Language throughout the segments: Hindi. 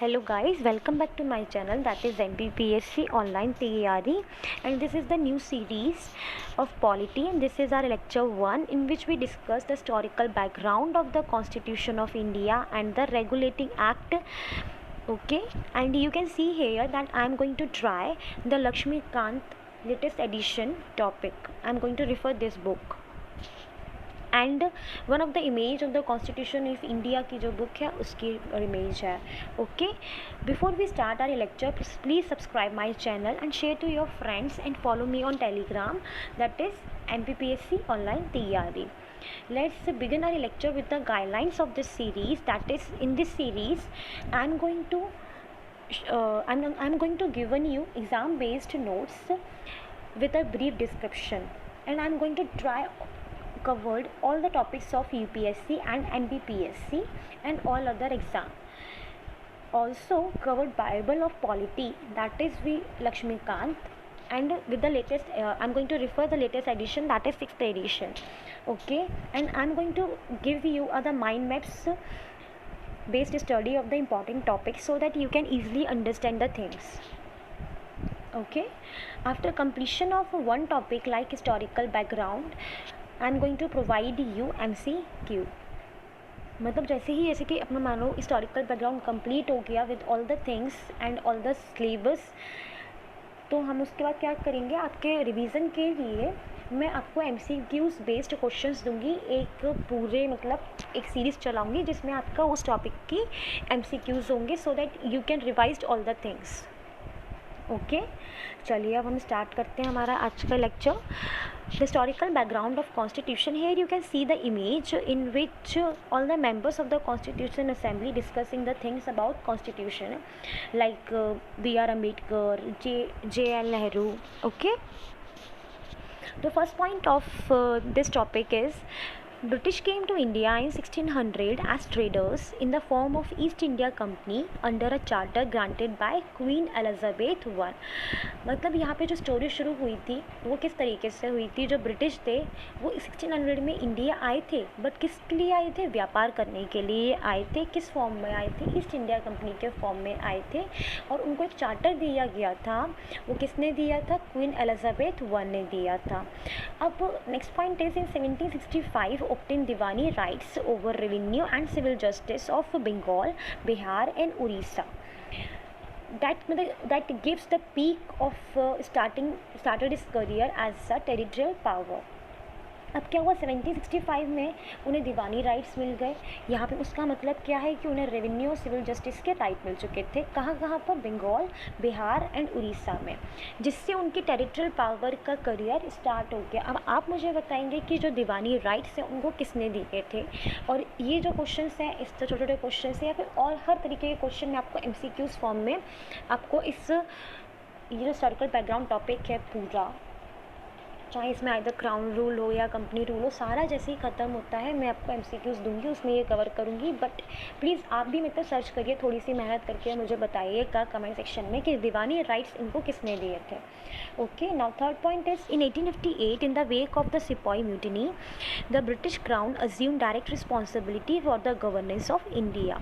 Hello guys, welcome back to my channel, that is MPPSC Online TARE, and this is the new series of polity, and this is our lecture 1 in which we discuss the historical background of the Constitution of India and the Regulating Act. Okay, and you can see here that I am going to try the Lakshmikant latest edition topic. I am going to refer this book and one of the image of the constitution of India की जो बुक है उसकी इमेज है. Okay, before we start our lecture please subscribe my channel and share to your friends and follow me on Telegram, that is MPPSC Online TARE. Let's begin our lecture with the guidelines of this series. That is, in this series I'm going to given you exam based notes with a brief description, and I'm going to try covered all the topics of UPSC and MPPSC and all other exam. Also covered Bible of Polity, that is V Lakshmikant, and with the latest I'm going to refer the latest edition, that is 6th edition. Okay, and I'm going to give you other mind maps based study of the important topics so that you can easily understand the things. Okay, after completion of one topic like historical background, I am going to provide you MCQ. मतलब जैसे कि अपना मानो हिस्टोरिकल बैकग्राउंड कंप्लीट हो गया with all the things and all the syllabus, तो हम उसके बाद क्या करेंगे, आपके रिवीजन के लिए मैं आपको MCQs बेस्ड क्वेश्चंस दूंगी. एक पूरे मतलब एक सीरीज़ चलाऊंगी जिसमें आपका उस टॉपिक की MCQs होंगे so that you can revise all the things. Okay, चलिए अब हम स्टार्ट करते हैं हमारा आज का lecture. Historical background of Constitution. Here you can see the image in which all the members of the Constitution Assembly discussing the things about Constitution, like B.R. Ambedkar, J.L. Nehru. Okay, the first point of this topic is British came to India in 1600 as traders in the form of East India Company under a charter granted by Queen Elizabeth I. मतलब यहाँ पे जो स्टोरी शुरू हुई थी वो किस तरीके से हुई थी. जो ब्रिटिश थे वो 1600 में इंडिया आए थे, बट किसके लिए आए थे, व्यापार करने के लिए आए थे. किस फॉर्म में आए थे, ईस्ट इंडिया कंपनी के फॉर्म में आए थे, और उनको एक चार्टर दिया गया था. वो किसने दिया था, क्वीन एलिजाबेथ I ने दिया था. अब next point is in 1765 obtained Diwani rights over revenue and civil justice of Bengal, Bihar and Orissa. That gives the peak of started his career as a territorial power. अब क्या हुआ, 1765 में उन्हें दीवानी राइट्स मिल गए. यहाँ पे उसका मतलब क्या है कि उन्हें रेवेन्यू और सिविल जस्टिस के राइट मिल चुके थे. कहाँ कहाँ पर, बंगाल, बिहार एंड उड़ीसा में, जिससे उनकी टेरिटोरियल पावर का करियर स्टार्ट हो गया. अब आप मुझे बताएंगे कि जो दीवानी राइट्स हैं उनको किसने दिए थे. और ये जो क्वेश्चन हैं, इस छोटे छोटे क्वेश्चन हैं या फिर और हर तरीके के क्वेश्चन में आपको MCQs फॉर्म में आपको ये जो हिस्टोरिकल बैकग्राउंड टॉपिक है पूरा, चाहे इसमें आइदर क्राउन रूल हो या कंपनी रूल हो, सारा जैसे ही ख़त्म होता है मैं आपको MCQs दूंगी, उसमें ये कवर करूंगी. बट प्लीज़ आप भी मतलब सर्च करिए, थोड़ी सी मेहनत करके मुझे बताइएगा कमेंट सेक्शन में कि दीवानी राइट्स इनको किसने दिए थे. Okay, now third point is in 1858 in the wake of the sipahi mutiny the British crown assume direct responsibility for the governance of India.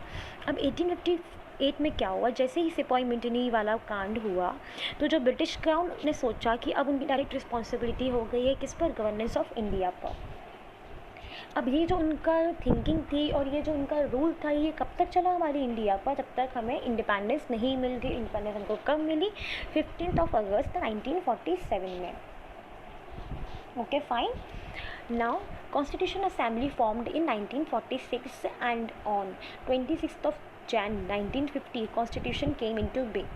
अब 1858 में क्या हुआ, जैसे ही सिपाही म्यूटिनी वाला कांड हुआ तो जो ब्रिटिश क्राउन ने सोचा कि अब उनकी डायरेक्ट रिस्पॉन्सिबिलिटी हो गई है किस पर, गवर्नेंस ऑफ इंडिया पर. अब ये जो उनका थिंकिंग थी और ये जो उनका रूल था, ये कब तक चला हमारी इंडिया पर, जब तक हमें इंडिपेंडेंस नहीं मिल रही. इंडिपेंडेंस हमको कब मिली, 15 अगस्त 1947 में. Okay, fine. Now constitution assembly formed in 1946 and on 26 Jan 1950 constitution came into being.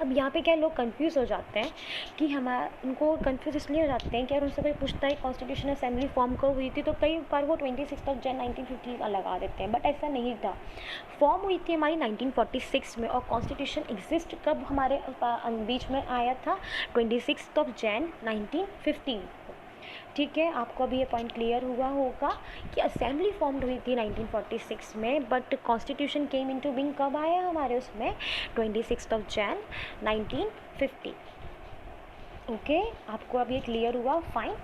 अब यहाँ पे क्या लोग कंफ्यूज हो जाते हैं कि उनको कंफ्यूज इसलिए हो जाते हैं कि अगर उनसे कोई पूछता है कॉन्स्टिट्यूशन असेंबली फॉर्म कब हुई थी, तो कई बार वो 26 Jan 1950 का लगा देते हैं, बट ऐसा नहीं था. फॉर्म हुई थी हमारी 1946 में, और कॉन्स्टिट्यूशन एग्जिस्ट कब हमारे बीच में आया था, 26 Jan 1950. ठीक है, आपको अभी ये पॉइंट क्लियर हुआ होगा कि असेंबली फॉर्म्ड हुई थी 1946 में, but constitution came into being कब आया हमारे उसमें, 26 Jan 1950. ओके, आपको अब ये क्लियर हुआ, fine.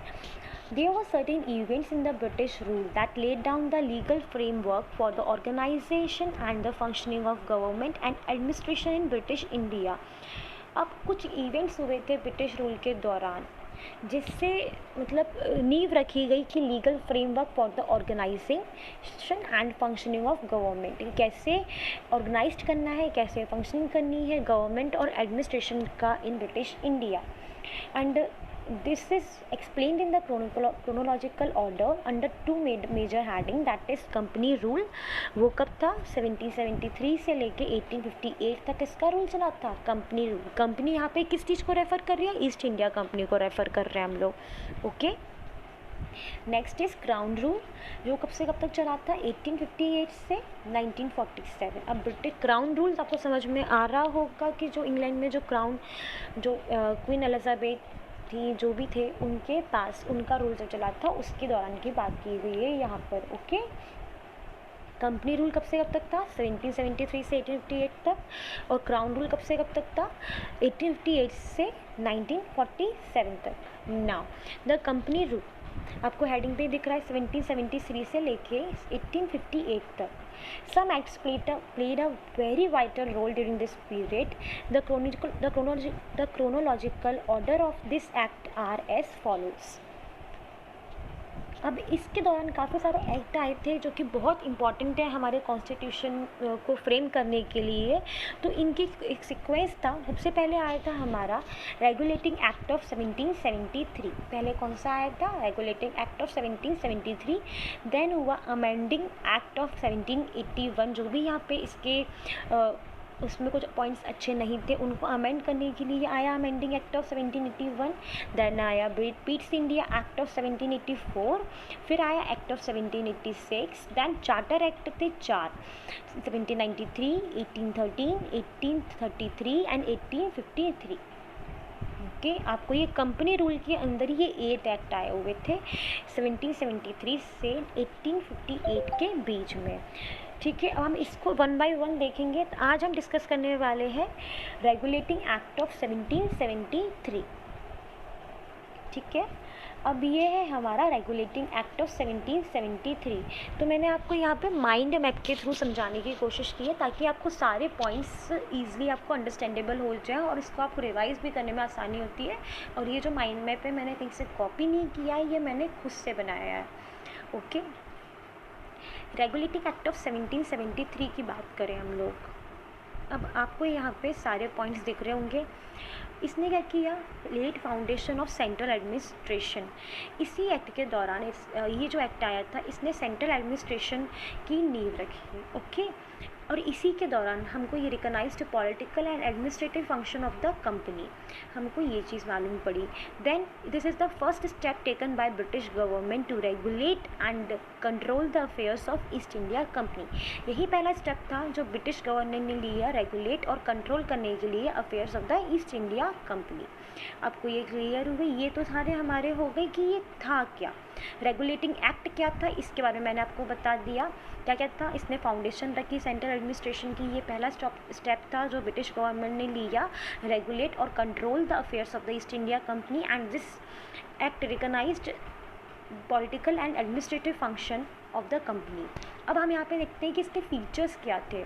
There were certain events in the British rule that laid down the legal framework for the organization and the functioning of government and administration in British India. अब कुछ इवेंट्स हुए थे ब्रिटिश रूल के दौरान जिससे मतलब नींव रखी गई कि legal framework for the organisation and functioning of government, कैसे ऑर्गेनाइज्ड करना है, कैसे फंक्शनिंग करनी है गवर्नमेंट और एडमिनिस्ट्रेशन का in British India. And this is explained in the chronological order under two major heading, that is company rule. वो कब था? 1773 से लेके 1858 तक इसका रूल चला था, कंपनी रूल. कंपनी यहाँ पे किस चीज़ को रेफ़र कर रही है? ईस्ट इंडिया कंपनी को रेफ़र कर रहे हैं हम लोग. Okay. Next is crown rule, जो कब से कब तक चला था? 1858 से 1947. अब ब्रिटिश क्राउन रूल आपको समझ में आ रहा होगा कि जो इंग्लैंड में जो क्राउन जो क्वीन एलिजाबेथ थी, जो भी थे उनके पास उनका रूल जो चला था उसके दौरान की बात की गई है यहाँ पर. ओके. कंपनी रूल कब से कब तक था? 1773 से 1858 तक. और क्राउन रूल कब से कब तक था? 1858 से 1947 तक. नाउ द कंपनी रूल आपको हेडिंग पे दिख रहा है 1773 से लेके 1858 तक. Some acts played a very vital role during this period. The chronological order of this act are as follows. अब इसके दौरान काफ़ी सारे एक्ट आए थे जो कि बहुत इम्पॉर्टेंट है हमारे कॉन्स्टिट्यूशन को फ्रेम करने के लिए. तो इनकी एक सीक्वेंस था. सबसे पहले आया था हमारा रेगुलेटिंग एक्ट ऑफ 1773. पहले कौन सा आया था? Regulating act of 1773. देन हुआ अमेंडिंग एक्ट ऑफ 1781. जो भी यहाँ पे इसके उसमें कुछ पॉइंट्स अच्छे नहीं थे उनको अमेंड करने के लिए आया अमेंडिंग एक्ट ऑफ 1781. देन आया ब्रिटिश इंडिया एक्ट ऑफ 1784. फिर आया act of 1786. Then charter act थे 4, 1793, 1813, 1833 एंड 1853. ओके. आपको ये कंपनी रूल के अंदर ये 8 एक्ट आए हुए थे 1773 से 1858 के बीच में. ठीक है. अब हम इसको वन बाय वन देखेंगे. तो आज हम डिस्कस करने वाले हैं रेगुलेटिंग एक्ट ऑफ 1773. ठीक है. अब ये है हमारा रेगुलेटिंग एक्ट ऑफ 1773. तो मैंने आपको यहाँ पे माइंड मैप के थ्रू समझाने की कोशिश की है ताकि आपको सारे पॉइंट्स ईजिली आपको अंडरस्टैंडेबल हो जाए और इसको आपको रिवाइज भी करने में आसानी होती है. और ये जो माइंड मैप है मैंने कहीं से कॉपी नहीं किया है, ये मैंने खुद से बनाया है. ओके. रेगुलेटिंग एक्ट ऑफ 1773 की बात करें हम लोग. अब आपको यहाँ पे सारे पॉइंट्स दिख रहे होंगे. इसने क्या किया? Laid foundation of central administration. इसी एक्ट के दौरान ये जो एक्ट आया था इसने सेंट्रल एडमिनिस्ट्रेशन की नींव रखी. ओके. और इसी के दौरान हमको ये recognised political and administrative function of the company, हमको ये चीज़ मालूम पड़ी. Then this is the first step taken by British government to regulate and control the affairs of East India Company. यही पहला स्टेप था जो ब्रिटिश गवर्नमेंट ने लिया रेगुलेट और कंट्रोल करने के लिए affairs of the East India company. आपको ये क्लियर हुई? ये तो सारे हमारे हो गए कि ये था क्या. रेगुलेटिंग एक्ट क्या था इसके बारे में मैंने आपको बता दिया. क्या क्या था? इसने फाउंडेशन रखी सेंट्रल एडमिनिस्ट्रेशन की. ये पहला स्टेप था जो ब्रिटिश गवर्नमेंट ने लिया, रेगुलेट और control the affairs of the East India Company. And this act recognised political and administrative function of the company. अब हम यहाँ पे देखते हैं कि इसके फीचर्स क्या थे.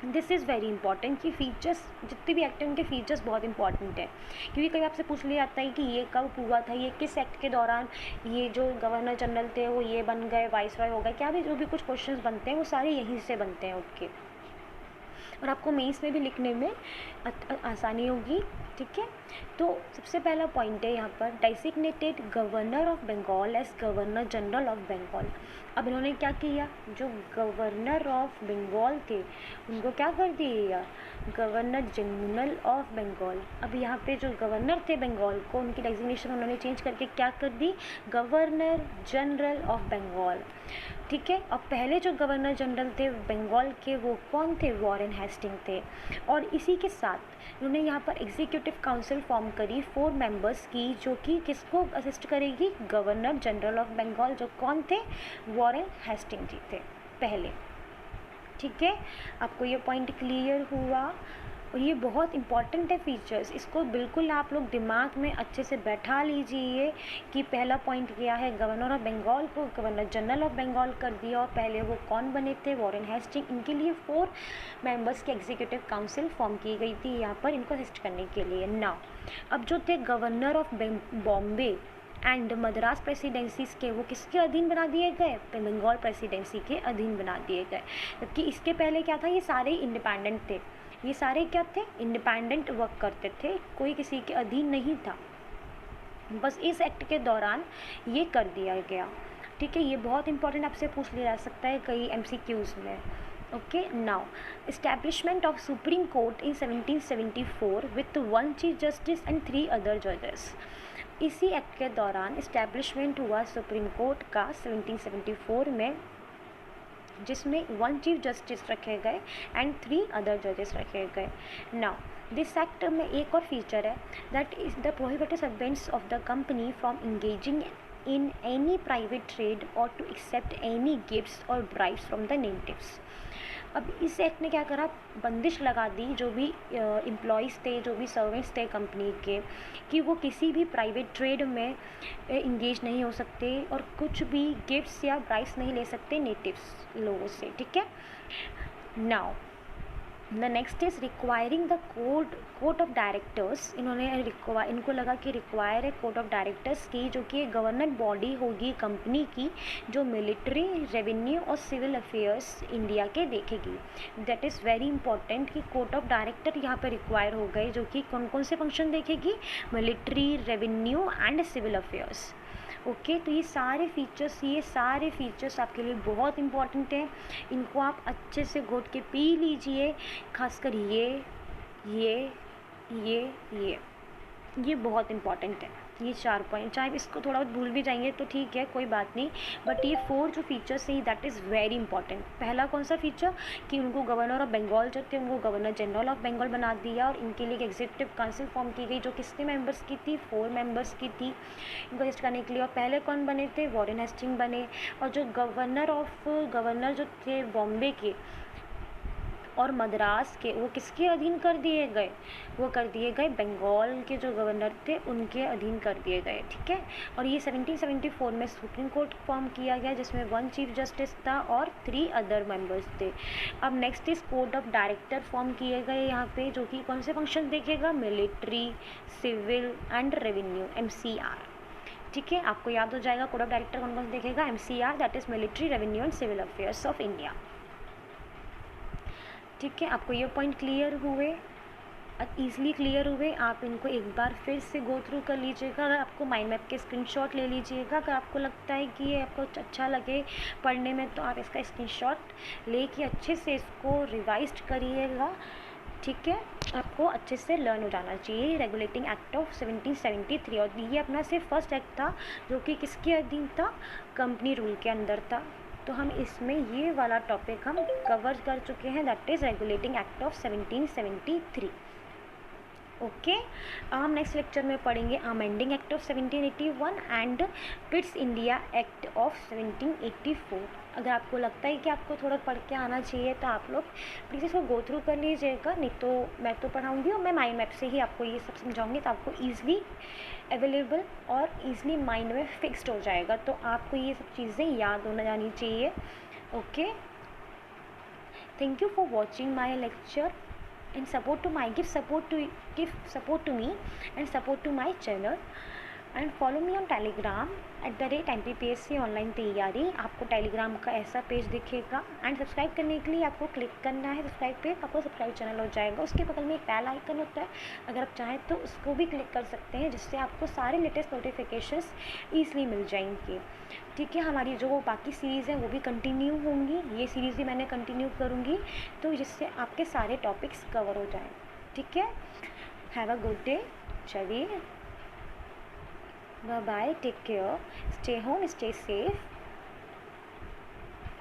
दिस इज़ वेरी इंपॉर्टेंट कि फ़ीचर्स जितने भी एक्ट हैं उनके फ़ीचर्स बहुत इंपॉर्टेंट है. क्योंकि कभी आपसे पूछ लिया जाता है कि ये कब हुआ था, ये किस एक्ट के दौरान ये जो गवर्नर जनरल थे वो ये बन गए, वाइसरॉय हो गए, क्या भी जो भी कुछ क्वेश्चंस बनते हैं वो सारे यहीं से बनते हैं उठ के. और आपको मेंस में भी लिखने में आसानी होगी. ठीक है. तो सबसे पहला पॉइंट है यहाँ पर designated governor of Bengal as governor general of Bengal. अब इन्होंने क्या किया? जो गवर्नर ऑफ बंगाल थे उनको क्या कर दिया? Governor general of Bengal. अब यहाँ पे जो गवर्नर थे बंगाल को उनकी डेजिग्नेशन उन्होंने चेंज करके क्या कर दी? Governor general of Bengal. ठीक है. अब पहले जो गवर्नर जनरल थे बंगाल के वो कौन थे? वॉरेन हेस्टिंग थे. और इसी के साथ उन्होंने यहाँ पर एग्जीक्यूटिव काउंसिल फॉर्म करी 4 मेंबर्स की, जो कि किसको असिस्ट करेगी? गवर्नर जनरल ऑफ बंगाल, जो कौन थे? वॉरेन हेस्टिंग जी थे पहले. ठीक है. आपको ये पॉइंट क्लियर हुआ? और ये बहुत इंपॉर्टेंट है फीचर्स, इसको बिल्कुल आप लोग दिमाग में अच्छे से बैठा लीजिए कि पहला पॉइंट क्या है, गवर्नर ऑफ बंगाल को गवर्नर जनरल ऑफ बंगाल कर दिया। और पहले वो कौन बने थे, वॉरेन हेस्टिंग। इनके लिए 4 मेंबर्स की एग्जीक्यूटिव काउंसिल फॉर्म की गई थी यहाँ पर इनको असिस्ट करने के लिए। नाउ अब जो थे governor of Bombay and Madras presidencies के, वो किसके अधीन बना दिए गए, बंगाल प्रेसिडेंसी के अधीन बना दिए गए। जबकि इसके पहले क्या था, ये सारे इंडिपेंडेंट थे, ये सारे क्या थे, इंडिपेंडेंट वर्क करते थे, कोई किसी के अधीन नहीं था। बस इस एक्ट के दौरान ये कर दिया गया। ठीक है, ये बहुत इंपॉर्टेंट आपसे पूछ लिया जा सकता है कई MCQs में। Okay, now establishment of supreme court in 1774 with 1 chief justice and 3 other जजेस। इसी एक्ट के दौरान इस्टेब्लिशमेंट हुआ सुप्रीम कोर्ट का 1774 में, जिसमें 1 चीफ जस्टिस रखे गए एंड 3 अदर जजेस रखे गए। नाउ दिस एक्ट में एक और फीचर है, that is the prohibited servants of the company from engaging in any private trade or to accept any gifts or bribes from the natives। अब इस एक्ट ने क्या करा, बंदिश लगा दी जो भी एम्प्लॉयज़ थे, जो भी सर्वेंट्स थे कंपनी के, कि वो किसी भी प्राइवेट ट्रेड में इंगेज नहीं हो सकते और कुछ भी गिफ्ट्स या ब्राइब्स नहीं ले सकते नेटिव्स लोगों से। ठीक है, now the next is requiring the court of directors. इनको लगा कि रिक्वायर है कोर्ट ऑफ डायरेक्टर्स की, जो कि एक गवर्नमेंट बॉडी होगी कंपनी की, जो मिलिट्री, रेवेन्यू और सिविल अफेयर्स इंडिया के देखेगी। दैट इज़ वेरी इंपॉर्टेंट कि कोर्ट ऑफ डायरेक्टर यहाँ पे रिक्वायर हो गए, जो कि कौन कौन से फंक्शन देखेगी, military, revenue and civil affairs. Okay, तो ये सारे फीचर्स आपके लिए बहुत इंपॉर्टेंट हैं, इनको आप अच्छे से घोट के पी लीजिए। खासकर ये बहुत इंपॉर्टेंट है, ये 4 पॉइंट। चाहे इसको थोड़ा बहुत भूल भी जाएंगे तो ठीक है, कोई बात नहीं, बट ये 4 जो फीचर्स हैं दैट इज़ वेरी इंपॉर्टेंट। पहला कौन सा फीचर, कि उनको गवर्नर ऑफ बंगाल जो थे उनको गवर्नर जनरल ऑफ बंगाल बना दिया, और इनके लिए एक एग्जीक्यूटिव काउंसिल फॉर्म की गई जो कितने मेंबर्स की थी, 4 मेंबर्स की थी इनको असिस्ट करने के लिए। और पहले कौन बने थे, वॉरेन हेस्टिंग बने। और जो गवर्नर जो थे बॉम्बे के और मद्रास के, वो किसके अधीन कर दिए गए, वो कर दिए गए बंगाल के जो गवर्नर थे उनके अधीन कर दिए गए। ठीक है, और ये 1774 में सुप्रीम कोर्ट फॉर्म किया गया, जिसमें 1 चीफ जस्टिस था और 3 अदर मेंबर्स थे। अब next is court of director form किए गए यहाँ पे, जो कि कौन से फंक्शन देखेगा, military, civil and revenue, MCR। ठीक है, आपको याद हो जाएगा कोर्ट ऑफ डायरेक्टर कौन कौन से देखेगा, MCR, that is military, revenue and civil affairs of India. ठीक है, आपको ये पॉइंट क्लियर हुए, ईज़िली क्लियर हुए। आप इनको एक बार फिर से गो थ्रू कर लीजिएगा। अगर आपको माइंड मैप के स्क्रीनशॉट ले लीजिएगा। अगर आपको लगता है कि ये आपको अच्छा लगे पढ़ने में तो आप इसका स्क्रीनशॉट लेके अच्छे से इसको रिवाइज करिएगा। ठीक है, आपको अच्छे से लर्न हो जाना चाहिए रेगुलेटिंग एक्ट ऑफ 1773। और ये अपना सिर्फ फर्स्ट एक्ट था जो कि किसके अधीन था, कंपनी रूल के अंदर था। तो हम इसमें ये वाला टॉपिक हम कवर कर चुके हैं, that is regulating act of 1773। Okay, हम नेक्स्ट लेक्चर में पढ़ेंगे amending act of 1781 and Pitt's India act of 1784। अगर आपको लगता है कि आपको थोड़ा पढ़ के आना चाहिए तो आप लोग प्लीज़ इसको गो थ्रू कर लीजिएगा, नहीं तो मैं तो पढ़ाऊँगी और मैं माइंड मैप से ही आपको ये सब समझाऊँगी, तो आपको ईज़िली अवेलेबल और ईज़िली माइंड में फिक्स्ड हो जाएगा। तो आपको ये सब चीज़ें याद होना जानी चाहिए। Okay, thank you for watching my lecture and give support to me and support to my channel and follow me on Telegram @MPPSC online तैयारी। आपको टेलीग्राम का ऐसा पेज दिखेगा एंड सब्सक्राइब करने के लिए आपको क्लिक करना है सब्सक्राइब पे, आपको सब्सक्राइब चैनल हो जाएगा। उसके बगल में एक बेल आइकन होता है, अगर आप चाहें तो उसको भी क्लिक कर सकते हैं, जिससे आपको सारे लेटेस्ट नोटिफिकेशंस ईजिली मिल जाएंगे। ठीक है, हमारी जो बाकी सीरीज़ हैं वो भी कंटिन्यू होंगी, ये सीरीज़ भी मैंने कंटिन्यू करूँगी, तो जिससे आपके सारे टॉपिक्स कवर हो जाएं। ठीक है, हैव अ गुड डे, चलिए bye bye, take care, stay home, stay safe.